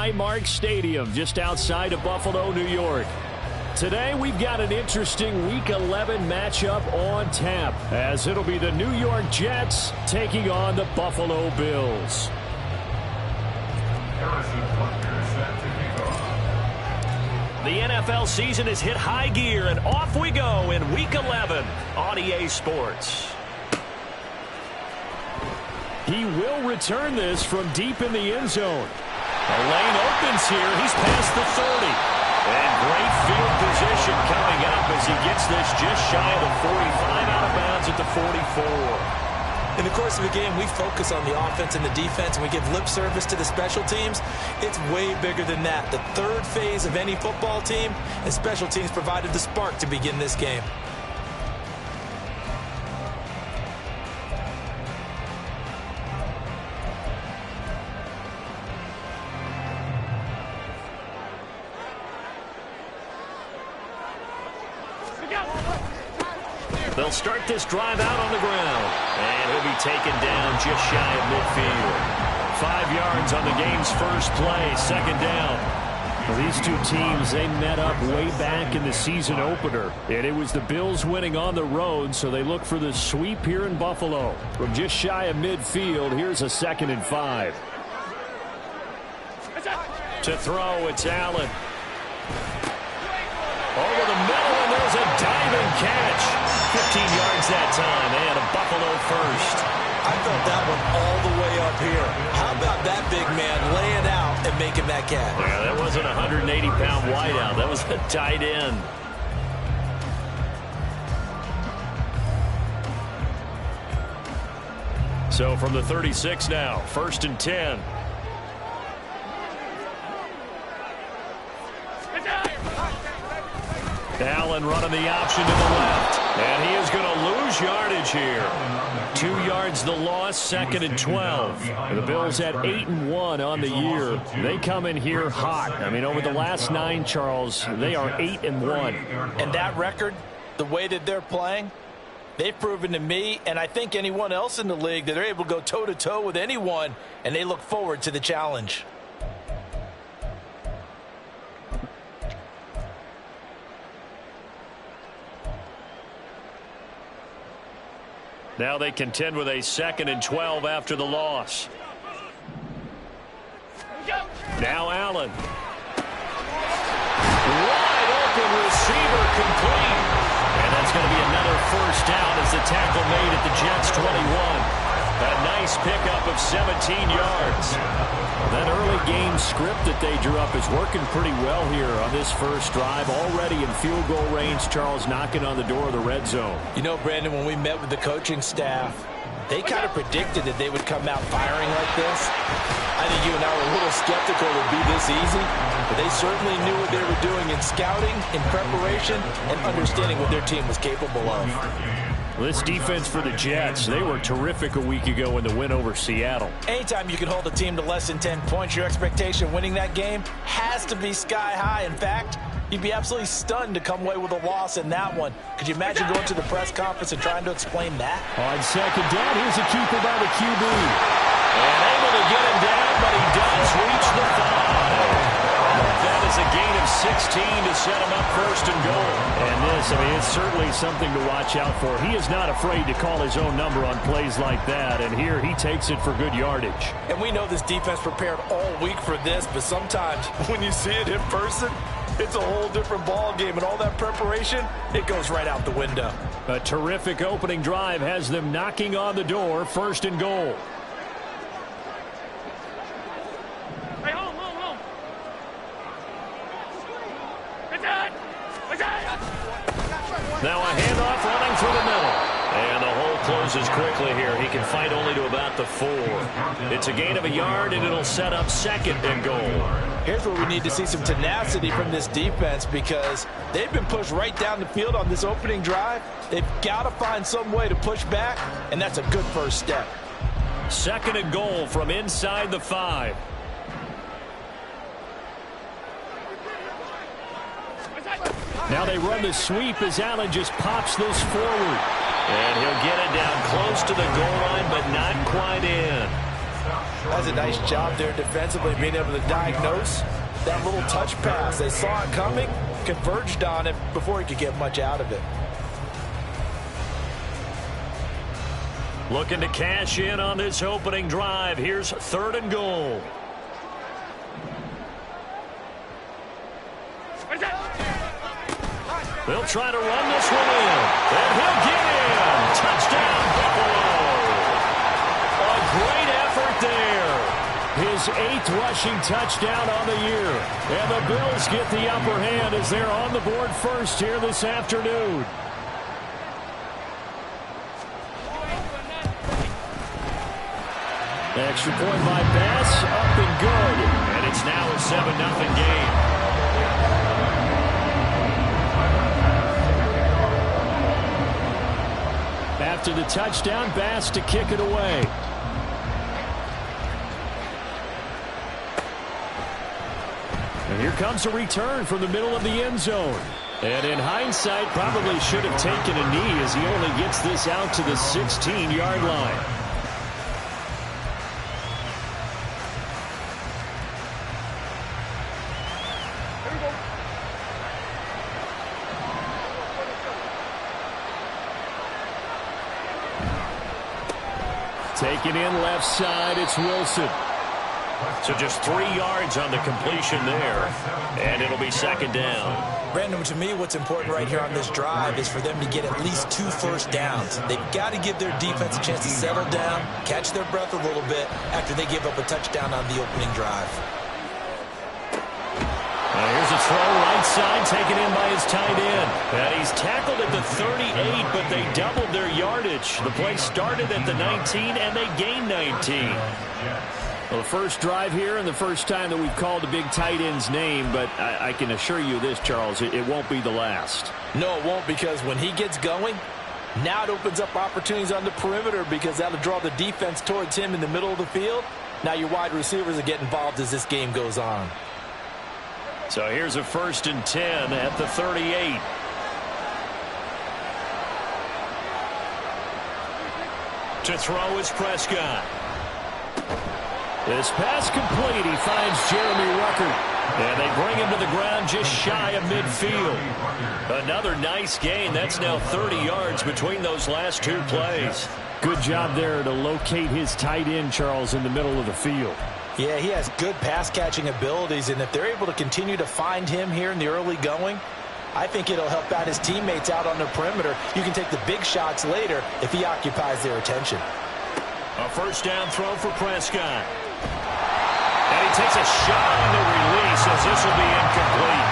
Highmark Stadium just outside of Buffalo, New York. Today we've got an interesting Week 11 matchup on tap, as it'll be the New York Jets taking on the Buffalo Bills. The NFL season has hit high gear, and off we go in Week 11 on EA Sports. He will return this from deep in the end zone. A lane opens here. He's past the 30. And great field position coming up as he gets this just shy of the 45, out of bounds at the 44. In the course of the game, we focus on the offense and the defense, and we give lip service to the special teams. It's way bigger than that. The third phase of any football team, and special teams provided the spark to begin this game. They'll start this drive out on the ground, and he'll be taken down just shy of midfield. 5 yards on the game's first play, second down. Well, these two teams, they met up way back in the season opener, and it was the Bills winning on the road, so they look for the sweep here in Buffalo. From just shy of midfield, here's a 2nd and 5. To throw, it's Allen. Over the middle, and there's a diving catch. 15 yards that time, and a Buffalo first. I felt that one all the way up here. How about that big man laying out and making that catch? Yeah, that wasn't a 180-pound wideout. That was a tight end. So from the 36 now, 1st and 10. Allen running the option to the left. And he is going to lose yardage here. 2 yards the loss, 2nd and 12. The Bills at 8-1 on the year. They come in here hot. I mean, over the last 9, Charles, they are 8-1. And that record, the way that they're playing, they've proven to me, and I think anyone else in the league, that they're able to go toe-to-toe with anyone, and they look forward to the challenge. Now they contend with a 2nd and 12 after the loss. Now Allen. Wide open receiver complete. And that's going to be another first down as the tackle made at the Jets' 21. A nice pickup of 17 yards. That early game script that they drew up is working pretty well here on this first drive. Already in field goal range, Charles, knocking on the door of the red zone. You know, Brandon, when we met with the coaching staff, they kind of predicted that they would come out firing like this. I think you and I were a little skeptical it would be this easy, but they certainly knew what they were doing in scouting, in preparation, and understanding what their team was capable of. This defense for the Jets, they were terrific a week ago in the win over Seattle. Anytime you can hold a team to less than 10 points, your expectation of winning that game has to be sky high. In fact, you'd be absolutely stunned to come away with a loss in that one. Could you imagine going to the press conference and trying to explain that? On second down, here's a keeper by the QB. And able to get him down, but he does reach the 5. That is a gain of 16 to set him up 1st and goal. And this, I mean, it's certainly something to watch out for. He is not afraid to call his own number on plays like that, and here he takes it for good yardage. And we know this defense prepared all week for this, but sometimes when you see it in person, it's a whole different ball game, and all that preparation, it goes right out the window. A terrific opening drive has them knocking on the door, 1st and goal. Now a handoff running through the middle. And the hole closes quickly here. He can fight only to about the 4. It's a gain of a yard, and it'll set up 2nd and goal. Here's where we need to see some tenacity from this defense, because they've been pushed right down the field on this opening drive. They've got to find some way to push back, and that's a good first step. 2nd and goal from inside the 5. Now they run the sweep as Allen just pops this forward. And he'll get it down close to the goal line, but not quite in. That's a nice job there defensively, being able to diagnose that little touch pass. They saw it coming, converged on it before he could get much out of it. Looking to cash in on this opening drive. Here's 3rd and goal. They'll try to run this one in. And he'll get in. Touchdown, Buffalo. A great effort there. His 8th rushing touchdown on the year. And the Bills get the upper hand as they're on the board first here this afternoon. Extra point by Bass, up and good. And it's now a 7-0 game. After the touchdown, Bass to kick it away. And here comes a return from the middle of the end zone. And in hindsight, probably should have taken a knee as he only gets this out to the 16-yard line. Taking in left side, it's Wilson. So just 3 yards on the completion there, and it'll be 2nd down. Brandon, to me, what's important right here on this drive is for them to get at least 2 first downs. They've got to give their defense a chance to settle down, catch their breath a little bit after they give up a touchdown on the opening drive. Here's a throw right side, taken in by his tight end. And he's tackled at the 38, but they doubled their yardage. The play started at the 19, and they gained 19. Well, the first drive here and the first time that we've called a big tight end's name, but I can assure you this, Charles, it won't be the last. No, it won't, because when he gets going, now it opens up opportunities on the perimeter because that'll draw the defense towards him in the middle of the field. Now your wide receivers will get involved as this game goes on. So here's a 1st and 10 at the 38. To throw is Prescott. This pass complete. He finds Jeremy Ruckert. And they bring him to the ground just shy of midfield. Another nice gain. That's now 30 yards between those last 2 plays. Good job there to locate his tight end, Charles, in the middle of the field. Yeah, he has good pass-catching abilities, and if they're able to continue to find him here in the early going, I think it'll help out his teammates out on the perimeter. You can take the big shots later if he occupies their attention. A 1st down throw for Prescott. And he takes a shot on the release as this will be incomplete.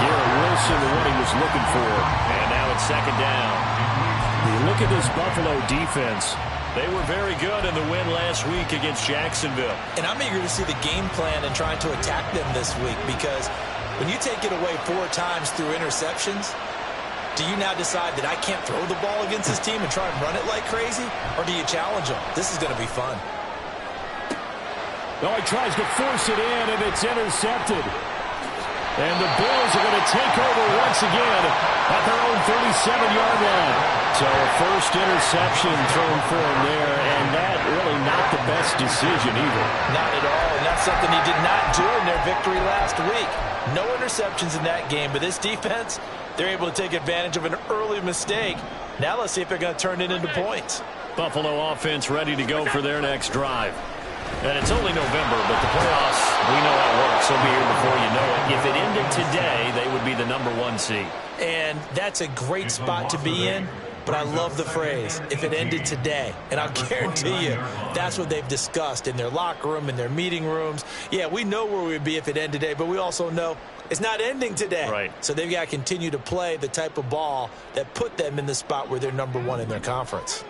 Garrett Wilson, what he was looking for. And now it's 2nd down. You look at this Buffalo defense. They were very good in the win last week against Jacksonville. And I'm eager to see the game plan and trying to attack them this week, because when you take it away 4 times through interceptions, do you now decide that I can't throw the ball against this team and try and run it like crazy? Or do you challenge them? This is going to be fun. Oh, he tries to force it in, and it's intercepted. And the Bills are going to take over once again at their own 37-yard line. So a first interception thrown for him there, and that really not the best decision either. Not at all, and that's something he did not do in their victory last week. No interceptions in that game, but this defense, they're able to take advantage of an early mistake. Now let's see if they're going to turn it into points. Buffalo offense ready to go for their next drive. And it's only November, but the playoffs, we know how it works. They'll be here before you know it. If it ended today, they would be the #1 seed. And that's a great spot to be in, but I love the phrase, if it ended today. And I'll guarantee you, that's what they've discussed in their locker room, in their meeting rooms. Yeah, we know where we'd be if it ended today, but we also know it's not ending today. Right. So they've got to continue to play the type of ball that put them in the spot where they're #1 in their conference.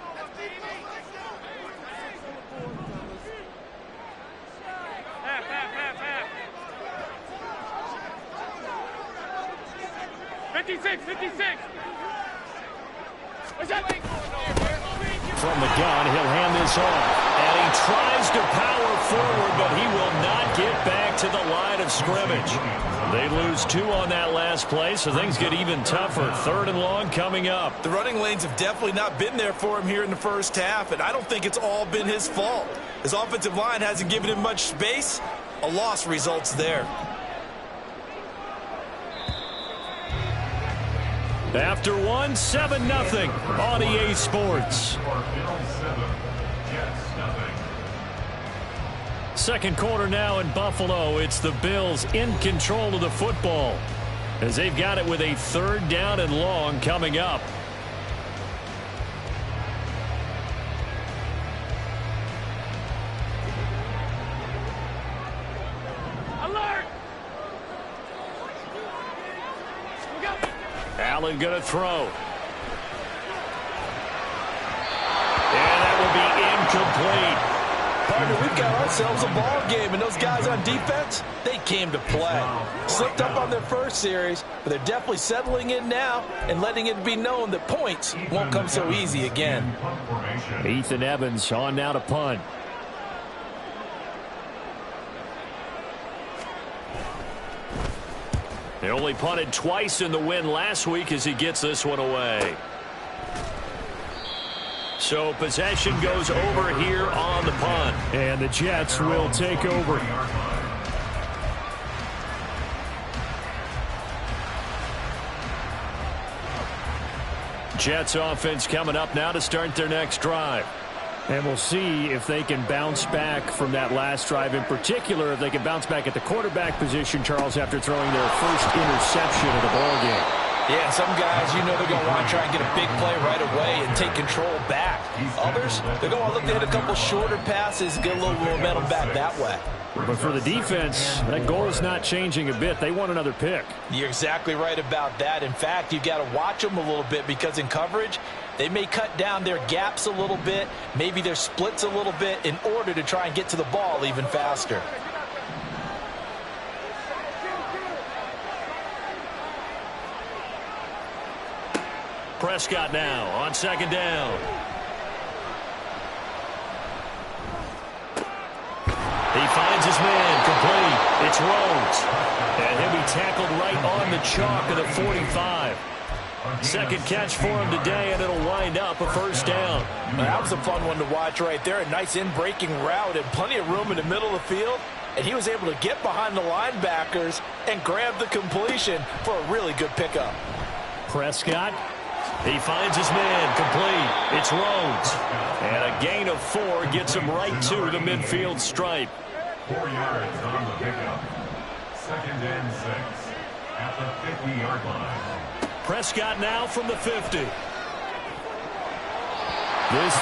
From the gun, he'll hand this off. And he tries to power forward, but he will not get back to the line of scrimmage. They lose 2 on that last play, so things get even tougher. 3rd and long coming up. The running lanes have definitely not been there for him here in the first half, and I don't think it's all been his fault. His offensive line hasn't given him much space. A loss results there. After one, 7-0 on EA Sports. Second quarter now in Buffalo. It's the Bills in control of the football as they've got it with a 3rd down and long coming up. Alert! Allen going to throw. And that will be incomplete. Partner, we've got ourselves a ball game, and those guys on defense, they came to play. Slipped up on their first series, but they're definitely settling in now and letting it be known that points won't come so easy again. Ethan Evans on now to punt. They only punted twice in the win last week as he gets this one away. So possession goes over here on the punt. And the Jets will take over. Jets offense coming up now to start their next drive. And we'll see if they can bounce back from that last drive. In particular, if they can bounce back at the quarterback position, Charles, after throwing their first interception of the ballgame. Yeah, some guys, you know they're going to want to try and get a big play right away and take control back. Others, they're going to look to hit a couple shorter passes, get a little momentum back that way. But for the defense, that goal is not changing a bit. They want another pick. You're exactly right about that. In fact, you've got to watch them a little bit because in coverage, they may cut down their gaps a little bit, maybe their splits a little bit in order to try and get to the ball even faster. Prescott now on 2nd down. He finds his man complete. It's Rhodes. And he'll be tackled right on the chalk of the 45. Second catch for him today, and it'll wind up a 1st down. That was a fun one to watch right there. A nice in-breaking route and plenty of room in the middle of the field. And he was able to get behind the linebackers and grab the completion for a really good pickup. Prescott. He finds his man complete. It's Rhodes. And a gain of 4 gets him right to the midfield stripe. 4 yards on the pickup. 2nd and 6 at the 50-yard line. Prescott now from the 50. This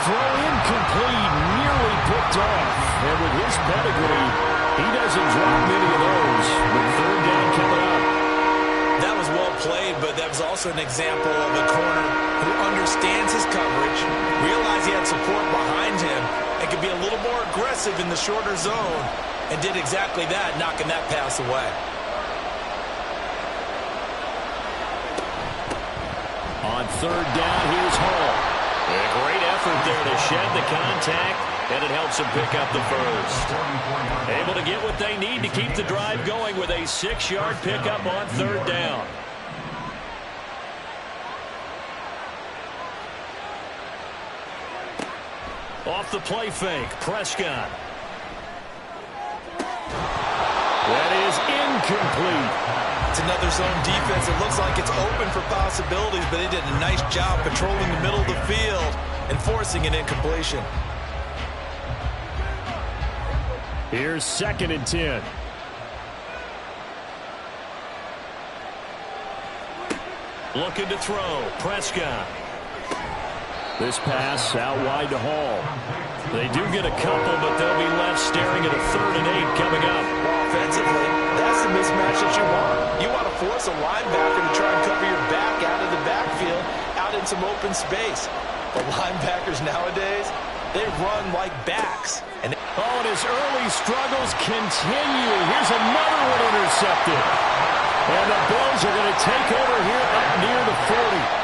throw incomplete, nearly picked off. And with his pedigree, he doesn't drop many of those. But 3rd down coming up. That was well played, but that was also an example of a corner who understands his coverage, realized he had support behind him, and could be a little more aggressive in the shorter zone, and did exactly that, knocking that pass away. On 3rd down, here's Hall. A great effort there to shed the contact, and it helps him pick up the 1st. Able to get what they need to keep the drive going with a 6-yard pickup on 3rd down. Off the play fake, Prescott. That is incomplete. It's another zone defense. It looks like it's open for possibilities, but they did a nice job patrolling the middle of the field and forcing an incompletion. Here's 2nd and 10. Looking to throw. Prescott. This pass out wide to Hall. They do get a couple, but they'll be left staring at a 3rd and 8 coming up. Offensively, that's the mismatch that you want. You want to force a linebacker to try and cover your back out of the backfield, out in some open space. The linebackers nowadays, they run like backs. And his early struggles continue. Here's another one intercepted. And the Bills are going to take over here up near the 40.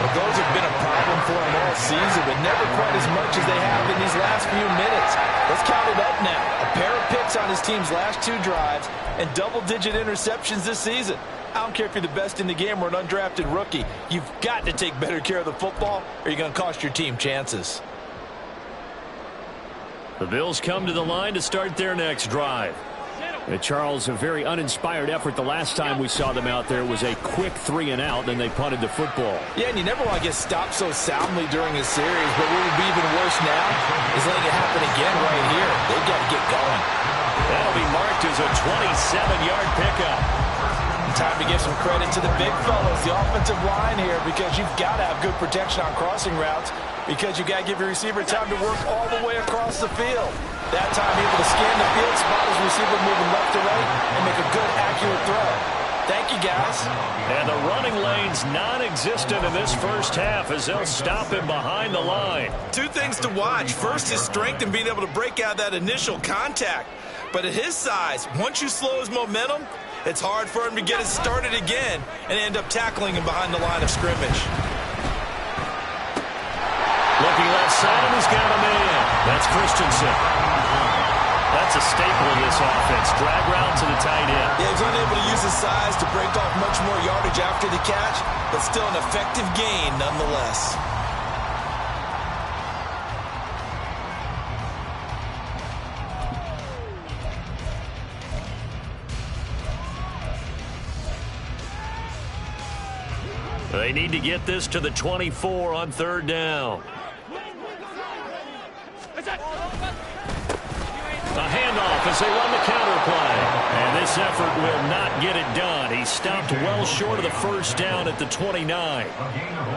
Well, those have been a problem for them all season, but never quite as much as they have in these last few minutes. Let's count it up now. A pair of picks on his team's last 2 drives and double-digit interceptions this season. I don't care if you're the best in the game or an undrafted rookie. You've got to take better care of the football or you're going to cost your team chances. The Bills come to the line to start their next drive. Charles, a very uninspired effort the last time we saw them out there was a quick 3-and-out, then they punted the football. Yeah, and you never want to get stopped so soundly during a series, but what would be even worse now is letting it happen again right here. They've got to get going. That'll be marked as a 27-yard pickup. Time to give some credit to the big fellas, the offensive line here, because you've got to have good protection on crossing routes, because you've got to give your receiver time to work all the way across the field. That time able to scan the field, spot his receiver moving left to right, and make a good, accurate throw. Thank you, guys. And the running lane's non-existent in this first half as they'll stop him behind the line. Two things to watch. First, his strength and being able to break out that initial contact. But at his size, once you slow his momentum, it's hard for him to get it started again and end up tackling him behind the line of scrimmage. Looking left side, and he's got a man. That's Christensen. That's a staple of this offense. Drag route to the tight end. Yeah, he's unable to use his size to break off much more yardage after the catch, but still an effective gain nonetheless. They need to get this to the 24 on third down. A handoff as they run the counter play. And this effort will not get it done. He stopped well short of the first down at the 29.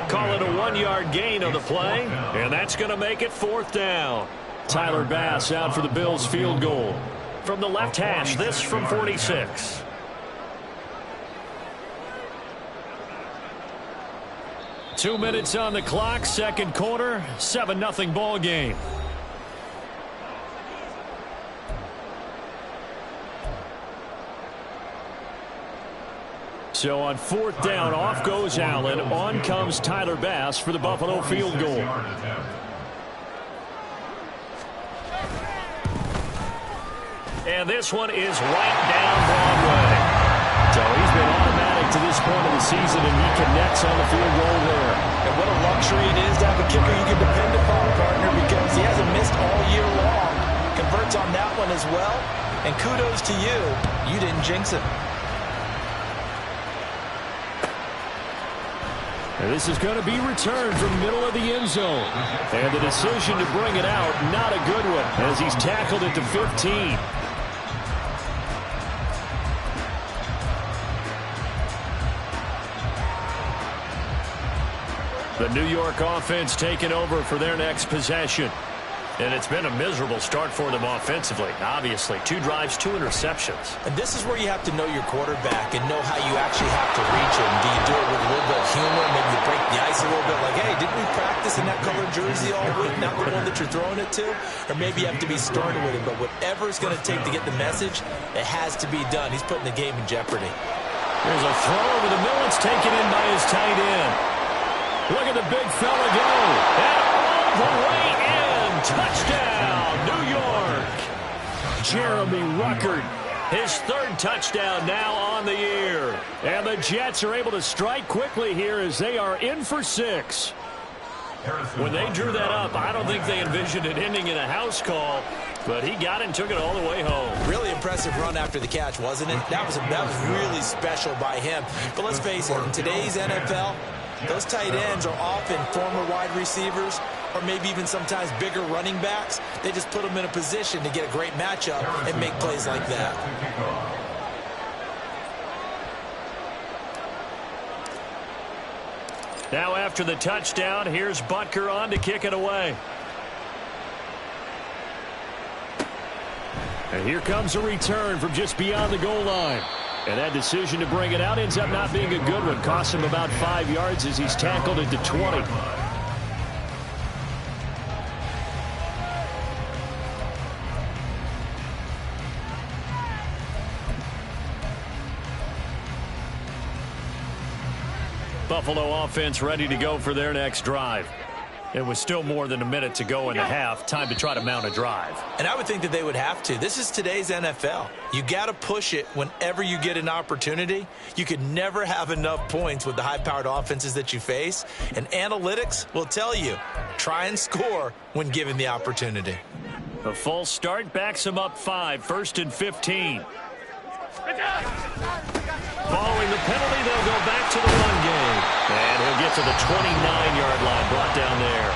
Call it a 1-yard gain on the play, and that's going to make it fourth down. Tyler Bass out for the Bills field goal. From the left hash, this from 46. Two minutes on the clock, second quarter, 7-0 ball game. So on fourth down, off goes Allen. On comes Tyler Bass for the Buffalo field goal. And this one is right down Broadway. So he's been automatic to this point of the season, and he connects on the field goal there. And what a luxury it is to have a kicker you can depend upon, partner, because he hasn't missed all year long. Converts on that one as well. And kudos to you. You didn't jinx it. And this is going to be returned from the middle of the end zone. And the decision to bring it out, not a good one, as he's tackled it to 15. The New York offense taking over for their next possession. And it's been a miserable start for them offensively, obviously. 2 drives, 2 interceptions. And this is where you have to know your quarterback and know how you actually have to reach him. Do you do it with a little bit of humor? Maybe you break the ice a little bit like, hey, didn't we practice in that colored jersey all week, not the one that you're throwing it to? Or maybe you have to be stern with him. But whatever it's going to take to get the message, it has to be done. He's putting the game in jeopardy. There's a throw over the middle. It's taken in by his tight end. Look at the big fella go. And all the way in. Touchdown, New York. Jeremy Ruckert, his 3rd touchdown now on the year. And the Jets are able to strike quickly here as they are in for 6. When they drew that up, I don't think they envisioned it ending in a house call, but he got it and took it all the way home. Really impressive run after the catch, wasn't it? That was really special by him. But let's face it, in today's NFL, those tight ends are often former wide receivers or maybe even sometimes bigger running backs. They just put them in a position to get a great matchup and make plays like that. Now after the touchdown, here's Butker on to kick it away. And here comes a return from just beyond the goal line. And that decision to bring it out ends up not being a good one. Costs him about 5 yards as he's tackled at the 20. Buffalo offense ready to go for their next drive. It was still more than a minute to go in the half. Time to try to mount a drive. And I would think that they would have to. This is today's NFL. You got to push it whenever you get an opportunity. You could never have enough points with the high-powered offenses that you face. And analytics will tell you, try and score when given the opportunity. A false start backs him up 5, 1st and 15. Following the penalty, they'll go back to the run game. And he'll get to the 29-yard line, brought down there.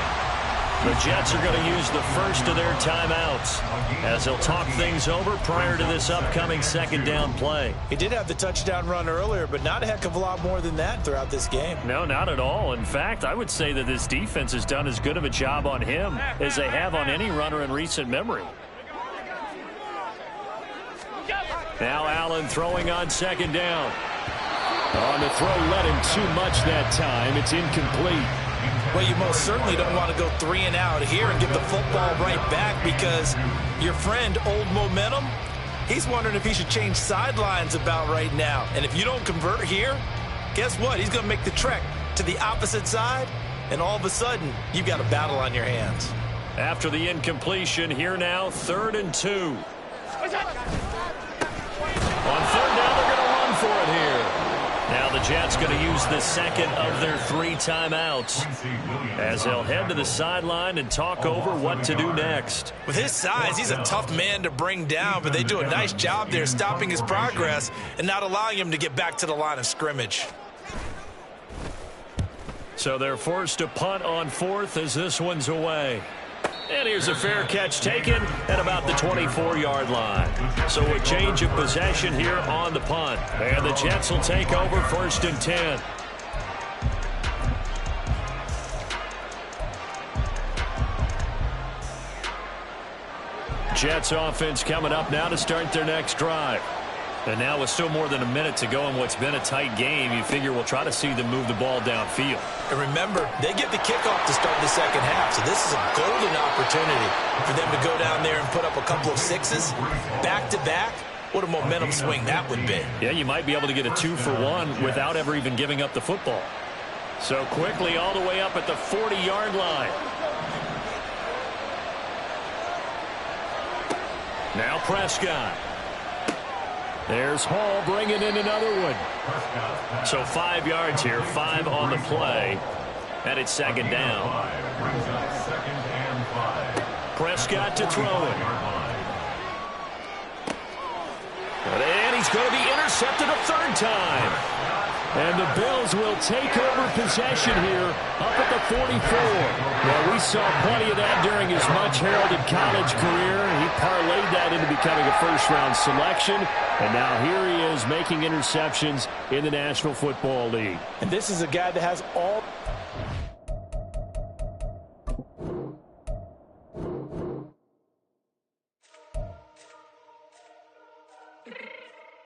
The Jets are going to use the first of their timeouts as they'll talk things over prior to this upcoming second down play. He did have the touchdown run earlier, but not a heck of a lot more than that throughout this game. No, not at all. In fact, I would say that this defense has done as good of a job on him as they have on any runner in recent memory. Now Allen throwing on second down. On the throw, led him too much that time. It's incomplete. Well, you most certainly don't want to go 3 and out here and give the football right back because your friend, Old Momentum, he's wondering if he should change sidelines about right now. And if you don't convert here, guess what? He's going to make the trek to the opposite side, and all of a sudden, you've got a battle on your hands. After the incompletion, here now, 3rd and 2. On 3rd down, they're going to run for it here. Now the Jets going to use the second of their 3 timeouts as they'll head to the sideline and talk over what to do next. With his size, he's a tough man to bring down, but they do a nice job there stopping his progress and not allowing him to get back to the line of scrimmage. So they're forced to punt on 4th as this one's away. And here's a fair catch taken at about the 24-yard line. So a change of possession here on the punt. And the Jets will take over 1st and 10. Jets offense coming up now to start their next drive. And now with still more than a minute to go in what's been a tight game, you figure we'll try to see them move the ball downfield. And remember, they get the kickoff to start the second half, so this is a golden opportunity for them to go down there and put up a couple of 6s back-to-back. What a momentum swing that would be. Yeah, you might be able to get a 2-for-1 without ever even giving up the football. So quickly all the way up at the 40-yard line. Now Prescott. There's Hall bringing in another one. So 5 yards here, 5 on the play. And it's second down. Prescott to throw it. And he's going to be intercepted a 3rd time. And the Bills will take over possession here up at the 44. Well, we saw plenty of that during his much-heralded college career. He parlayed that into becoming a first-round selection. And now here he is making interceptions in the National Football League. And this is a guy that has all...